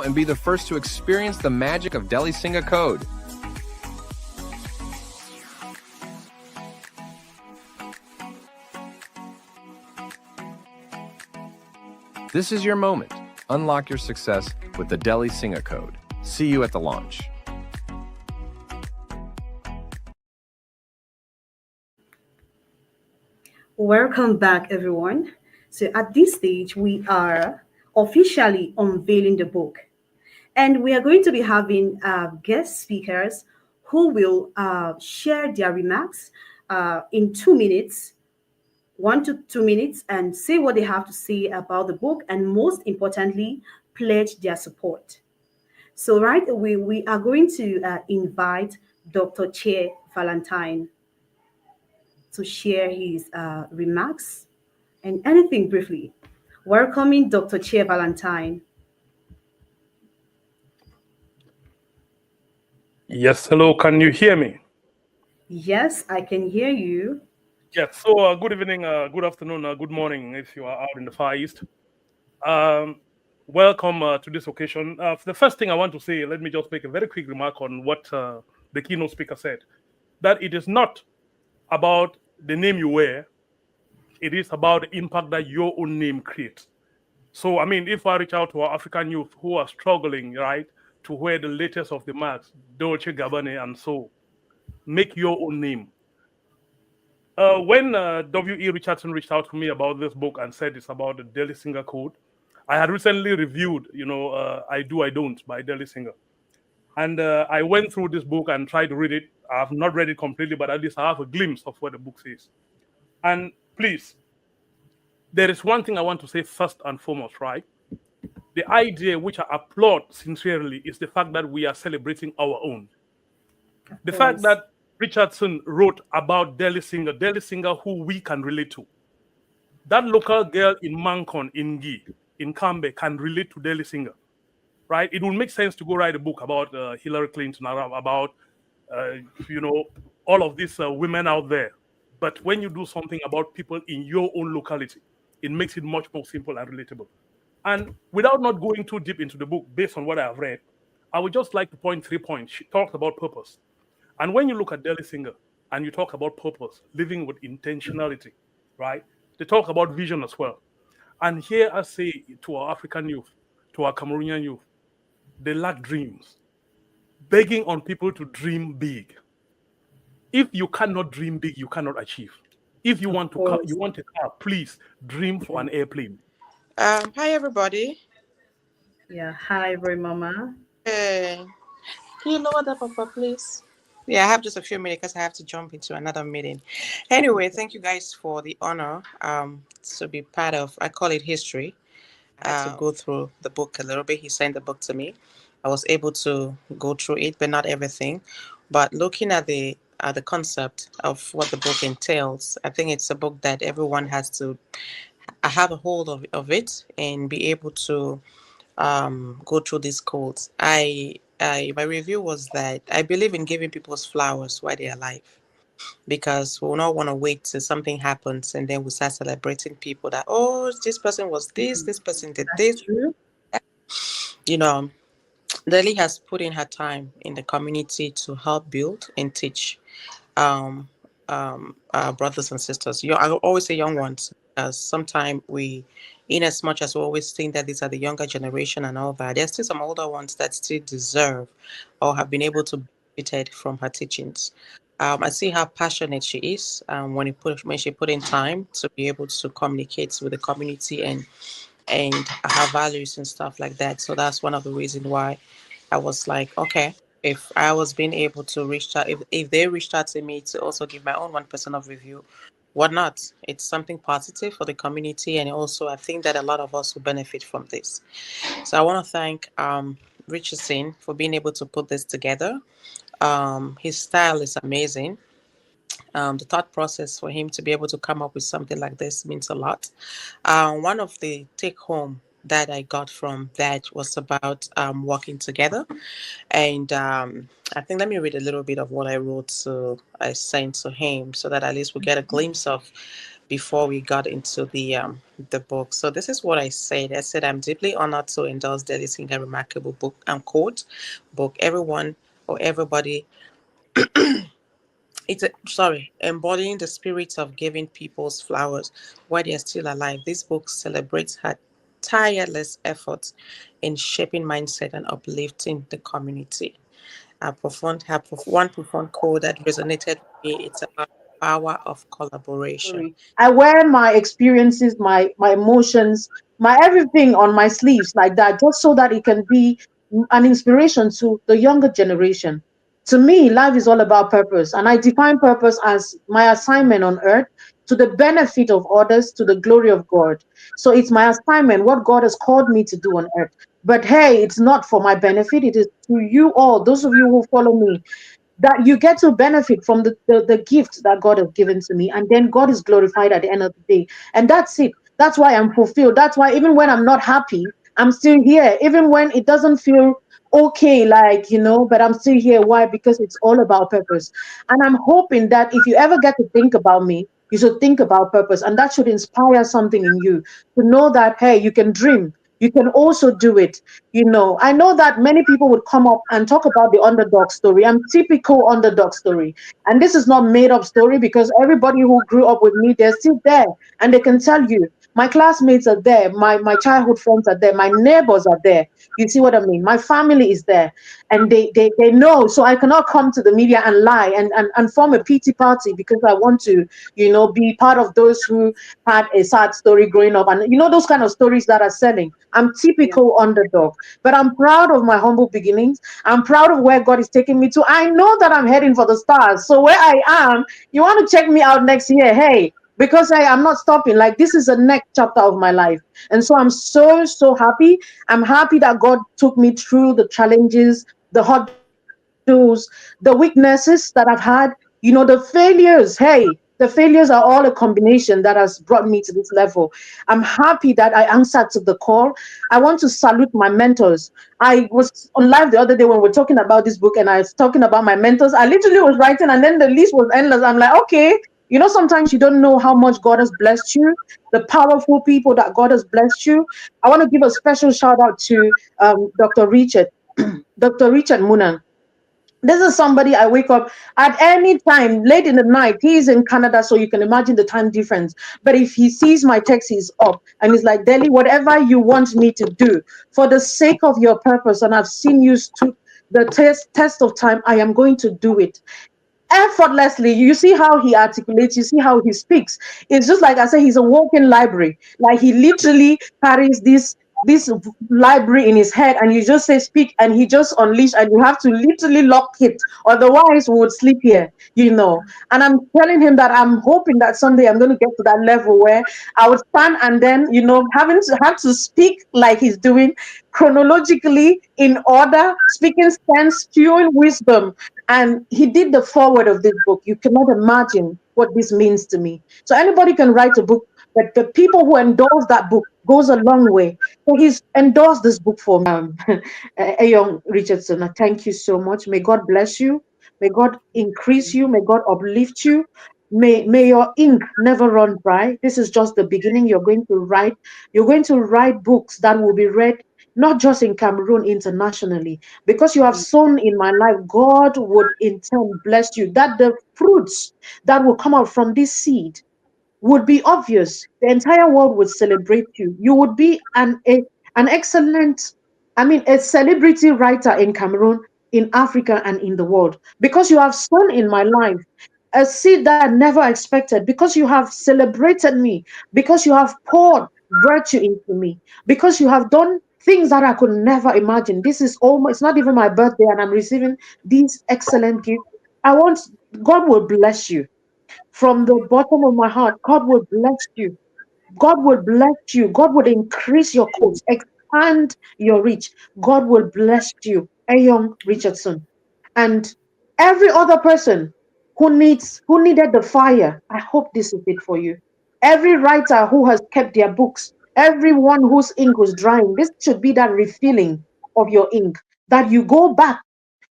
and be the first to experience the magic of Delhi Singha code. This is your moment. Unlock your success with the Delhi Singha code. See you at the launch. Welcome back, everyone. So, at this stage, we are officially unveiling the book, and we are going to be having guest speakers who will share their remarks in 2 minutes, 1 to 2 minutes, and say what they have to say about the book, and most importantly, pledge their support. So, right away, we are going to invite Dr. Chair Valentine to share his remarks and anything briefly. Welcoming Dr. Chair Valentine. Yes, hello, can you hear me? Yes, I can hear you. Yes, so good evening, good afternoon, good morning if you are out in the Far East. Welcome to this occasion. The first thing I want to say, let me just make a very quick remark on what the keynote speaker said, that it is not about the name you wear, it is about the impact that your own name creates. So, I mean, if I reach out to our African youth who are struggling, right, to wear the latest of the marks, Dolce Gabbana and so, make your own name. When W.E. Richardson reached out to me about this book and said it's about the Delhi Singer Code, I had recently reviewed, I Do, I Don't by Delhi Singer. And I went through this book and tried to read it. I have not read it completely, but at least I have a glimpse of what the book says. And please, there is one thing I want to say first and foremost, right? The idea which I applaud sincerely is the fact that we are celebrating our own. The fact that Richardson wrote about Delhi Singer who we can relate to. That local girl in Mankon, in Gi, in Kambe can relate to Delhi Singer, right? It will make sense to go write a book about Hillary Clinton, about, all of these women out there. But when you do something about people in your own locality, it makes it much more simple and relatable. And without not going too deep into the book, based on what I have read, I would just like to point 3 points. She talked about purpose. And when you look at Delhi Singer and you talk about purpose, living with intentionality, right? They talk about vision as well. And here I say to our African youth, to our Cameroonian youth, they lack dreams. Begging on people to dream big. If you cannot dream big, you cannot achieve. If you want a car, please dream for an airplane. Hi everybody. Yeah, hi, very mama. Hey, can you lower that, Papa, please? Yeah, I have just a few minutes because I have to jump into another meeting. Anyway, thank you guys for the honor to be part of. I call it history. To go through the book a little bit. He sent the book to me. I was able to go through it, but not everything. But looking at the concept of what the book entails, I think it's a book that everyone has to have a hold of it and be able to go through these codes. My review was that I believe in giving people's flowers while they're alive, because we'll not want to wait till something happens and then we start celebrating people that, oh, this person was this person did this. True. Delhi has put in her time in the community to help build and teach our brothers and sisters. I always say young ones, because sometimes we, in as much as we always think that these are the younger generation and all that, there's still some older ones that still deserve or have been able to benefit from her teachings. I see how passionate she is when she put in time to be able to communicate with the community and her values and stuff like that. So that's one of the reasons why I was like, okay, if I was being able to reach out, if they reached out to me to also give my own 1% of review, what not? It's something positive for the community, and also I think that a lot of us will benefit from this. So I want to thank Richardson for being able to put this together. His style is amazing. The thought process for him to be able to come up with something like this means a lot. One of the take home that I got from that was about working together. And I think, let me read a little bit of what I wrote, I sent to him, so that at least we get a glimpse of before we got into the book. So this is what I said. I said I'm deeply honored to endorse Daily Singer remarkable book and quote book. Everyone or everybody, sorry, embodying the spirit of giving people's flowers while they're still alive. This book celebrates her tireless efforts in shaping mindset and uplifting the community. One profound quote that resonated with me. It's about the power of collaboration. Story. I wear my experiences, my emotions, my everything on my sleeves like that, just so that it can be an inspiration to the younger generation. To me, life is all about purpose, and I define purpose as my assignment on earth to the benefit of others, to the glory of God. So it's my assignment, what God has called me to do on earth. But hey, it's not for my benefit, it is to you all, those of you who follow me, that you get to benefit from the gift that God has given to me. And then God is glorified at the end of the day. And that's it. That's why I'm fulfilled. That's why even when I'm not happy, I'm still here. Even when it doesn't feel okay, like, but I'm still here. Why? Because it's all about purpose. And I'm hoping that if you ever get to think about me, you should think about purpose. And that should inspire something in you to know that, hey, you can dream. You can also do it. I know that many people would come up and talk about the underdog story. I'm typical underdog story. And this is not made up story, because everybody who grew up with me, they're still there. And they can tell you, my classmates are there. My childhood friends are there. My neighbors are there. You see what I mean? My family is there. And they know. So I cannot come to the media and lie and form a pity party because I want to, be part of those who had a sad story growing up. And those kind of stories that are selling. I'm Yeah. typical underdog. But I'm proud of my humble beginnings. I'm proud of where God is taking me to. I know that I'm heading for the stars. So where I am, you want to check me out next year, hey, because I'm not stopping. Like, this is the next chapter of my life. And so I'm so, so happy. I'm happy that God took me through the challenges, the hurdles, the weaknesses that I've had, the failures. Hey, the failures are all a combination that has brought me to this level. I'm happy that I answered to the call. I want to salute my mentors. I was on live the other day when we are talking about this book, and I was talking about my mentors. I literally was writing, and then the list was endless. I'm like, okay, sometimes you don't know how much God has blessed you, the powerful people that God has blessed you. I want to give a special shout out to Dr. Richard, Dr. Richard Munan. This is somebody I wake up at any time, late in the night. He's in Canada, so you can imagine the time difference. But if he sees my text, he's up and he's like, Deli, whatever you want me to do for the sake of your purpose, and I've seen you stood the test of time, I am going to do it effortlessly. You see how he articulates, you see how he speaks. It's just like I say, he's a walking library. Like, he literally carries this library in his head, and you just say speak, and he just unleash, and you have to literally lock it, otherwise we would sleep here. And I'm telling him that I'm hoping that someday I'm going to get to that level where I would stand, and then having to have to speak like he's doing, chronologically in order, speaking sense, spewing wisdom. And he did the forward of this book. You cannot imagine what this means to me. So anybody can write a book, but the people who endorse that book goes a long way. So he's endorsed this book for me. Ayon Richardson, I thank you so much. May God bless you. May God increase you. May God uplift you. May your ink never run dry. This is just the beginning. You're going to write books that will be read not just in Cameroon, internationally. Because you have sown in my life, God would in turn bless you. That the fruits that will come out from this seed would be obvious. The entire world would celebrate you. You would be an excellent, a celebrity writer in Cameroon, in Africa, and in the world. Because you have sown in my life a seed that I never expected, because you have celebrated me, because you have poured virtue into me, because you have done things that I could never imagine. This is almost, it's not even my birthday, and I'm receiving these excellent gifts. God will bless you from the bottom of my heart. God will bless you. God will bless you. God will increase your coats, expand your reach. God will bless you. Ayon Richardson. And every other person who needed the fire, I hope this is it for you. Every writer who has kept their books, everyone whose ink was drying, this should be that refilling of your ink, that you go back.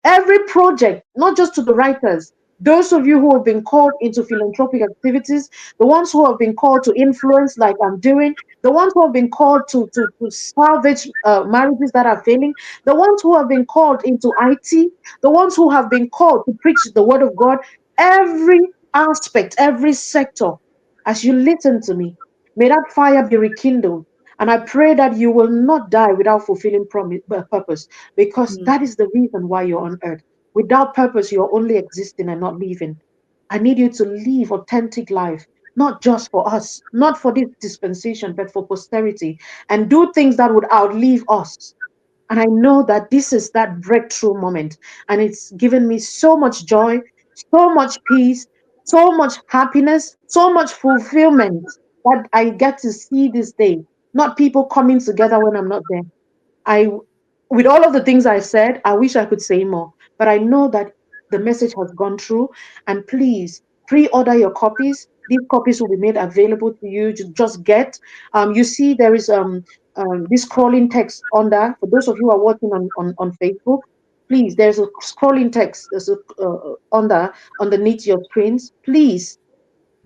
Every project, not just to the writers, Those of you who have been called into philanthropic activities, the ones who have been called to influence, like I'm doing, the ones who have been called to salvage marriages that are failing, the ones who have been called into IT, the ones who have been called to preach the word of God, every aspect, every sector, as you listen to me, may that fire be rekindled. And I pray that you will not die without fulfilling purpose, because Mm. that is the reason why you're on earth. Without purpose, you're only existing and not living. I need you to live authentic life, not just for us, not for this dispensation, but for posterity, and do things that would outlive us. And I know that this is that breakthrough moment. And it's given me so much joy, so much peace, so much happiness, so much fulfillment that I get to see this day. Not people coming together when I'm not there. I, with all of the things I said, I wish I could say more, but I know that the message has gone through. And please pre-order your copies. These copies will be made available to you. Just get. You see, there is this scrolling text on there. For those of you who are watching on Facebook, please, there's a scrolling text. There's a on there underneath your screens. Please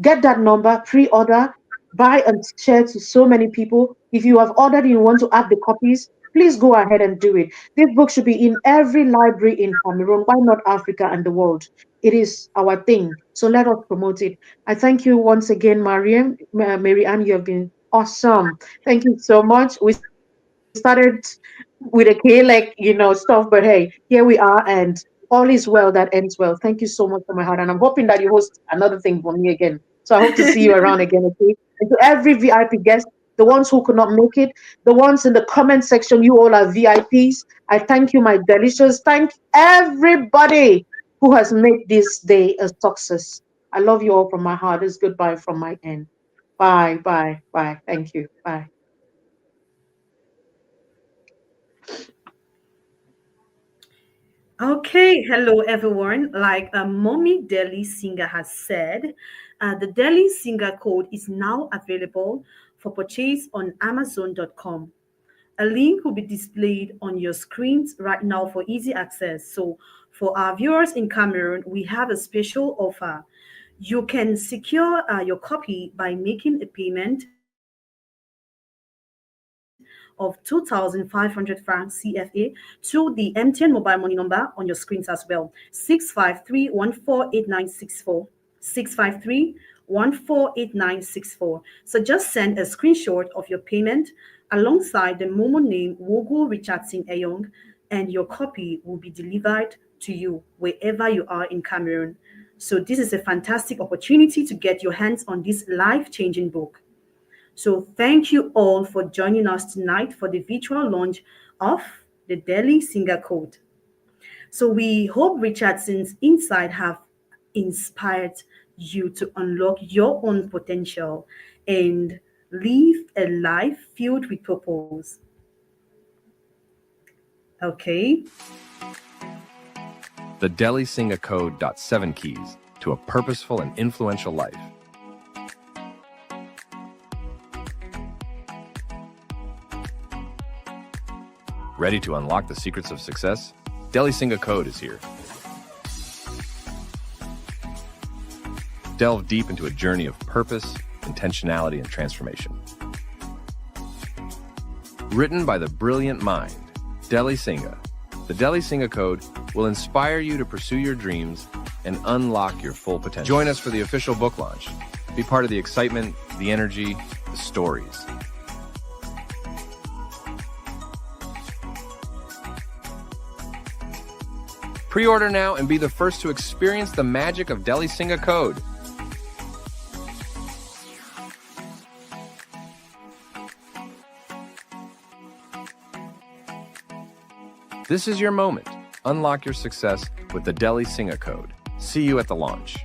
get that number, pre-order, buy and share to so many people. If you have ordered and you want to add the copies, please go ahead and do it. This book should be in every library in Cameroon. Why not Africa and the world? It is our thing. So let us promote it. I thank you once again, Mary Ann. You have been awesome. Thank you so much. We started with a K, stuff, but hey, here we are, and all is well that ends well. Thank you so much from my heart, and I'm hoping that you host another thing for me again. So I hope to see you around again, okay? And to every VIP guest, the ones who could not make it, the ones in the comment section, you all are VIPs. I thank you, my delicious. Thank everybody who has made this day a success. I love you all from my heart. It's goodbye from my end. Bye, bye, bye. Thank you. Bye. Okay, hello everyone. Like Mommy Delhi Singer has said, the Delhi Singer code is now available for purchase on Amazon.com. A link will be displayed on your screens right now for easy access. So, for our viewers in Cameroon, we have a special offer. You can secure your copy by making a payment of 2,500 francs CFA to the MTN mobile money number on your screens as well. 653-148964. 653-148964. So just send a screenshot of your payment alongside the Momo name Wogo Richardson Eyong, and your copy will be delivered to you wherever you are in Cameroon. So this is a fantastic opportunity to get your hands on this life-changing book. So thank you all for joining us tonight for the virtual launch of the Delhi Singer Code. So we hope Richardson's insight have inspired you to unlock your own potential and live a life filled with purpose. Okay. The Delhi Singah Code. 7 keys to a purposeful and influential life. Ready to unlock the secrets of success? Delhi Singah Code is here. Delve deep into a journey of purpose, intentionality, and transformation. Written by the brilliant mind, Delhi Singah. The Delhi Singah Code will inspire you to pursue your dreams and unlock your full potential. Join us for the official book launch. Be part of the excitement, the energy, the stories. Pre-order now and be the first to experience the magic of Delhi Singah Code. This is your moment. Unlock your success with the Delhi Singah Code. See you at the launch.